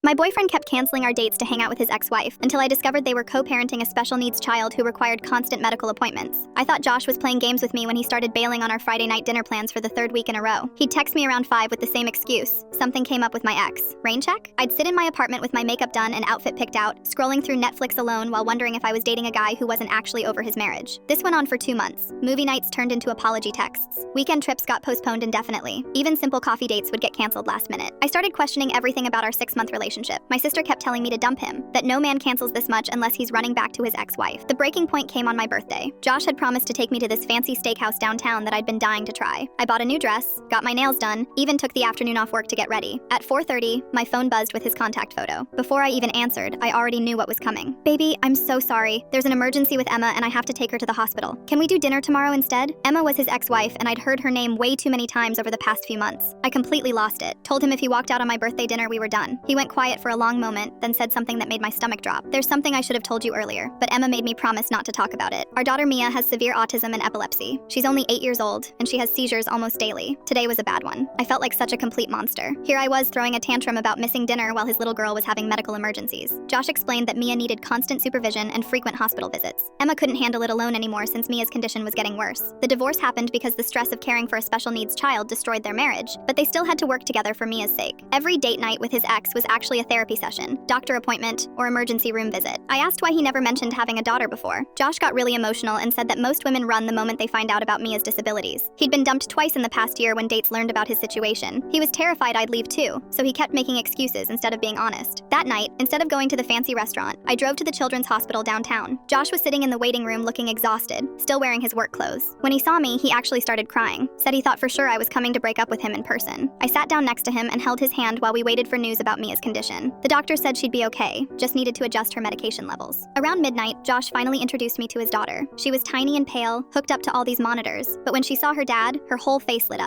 My boyfriend kept canceling our dates to hang out with his ex-wife until I discovered they were co-parenting a special needs child who required constant medical appointments. I thought Josh was playing games with me when he started bailing on our Friday night dinner plans for the third week in a row. He'd text me around 5 with the same excuse. Something came up with my ex. Rain check? I'd sit in my apartment with my makeup done and outfit picked out, scrolling through Netflix alone while wondering if I was dating a guy who wasn't actually over his marriage. This went on for 2 months. Movie nights turned into apology texts. Weekend trips got postponed indefinitely. Even simple coffee dates would get canceled last minute. I started questioning everything about our 6-month relationship. My sister kept telling me to dump him, that no man cancels this much unless he's running back to his ex-wife. The breaking point came on my birthday. Josh had promised to take me to this fancy steakhouse downtown that I'd been dying to try. I bought a new dress, got my nails done, even took the afternoon off work to get ready. At 4:30, my phone buzzed with his contact photo. Before I even answered, I already knew what was coming. Baby, I'm so sorry. There's an emergency with Emma and I have to take her to the hospital. Can we do dinner tomorrow instead? Emma was his ex-wife and I'd heard her name way too many times over the past few months. I completely lost it. Told him if he walked out on my birthday dinner, we were done. He went quiet for a long moment, then said something that made my stomach drop. There's something I should have told you earlier, but Emma made me promise not to talk about it. Our daughter Mia has severe autism and epilepsy. She's only 8 years old, and she has seizures almost daily. Today was a bad one. I felt like such a complete monster. Here I was throwing a tantrum about missing dinner while his little girl was having medical emergencies. Josh explained that Mia needed constant supervision and frequent hospital visits. Emma couldn't handle it alone anymore since Mia's condition was getting worse. The divorce happened because the stress of caring for a special needs child destroyed their marriage, but they still had to work together for Mia's sake. Every date night with his ex was actually a therapy session, doctor appointment, or emergency room visit. I asked why he never mentioned having a daughter before. Josh got really emotional and said that most women run the moment they find out about Mia's disabilities. He'd been dumped twice in the past year when dates learned about his situation. He was terrified I'd leave too, so he kept making excuses instead of being honest. That night, instead of going to the fancy restaurant, I drove to the children's hospital downtown. Josh was sitting in the waiting room looking exhausted, still wearing his work clothes. When he saw me, he actually started crying, said he thought for sure I was coming to break up with him in person. I sat down next to him and held his hand while we waited for news about Mia's condition. The doctor said she'd be okay, just needed to adjust her medication levels. Around midnight, Josh finally introduced me to his daughter. She was tiny and pale, hooked up to all these monitors, but when she saw her dad, her whole face lit up.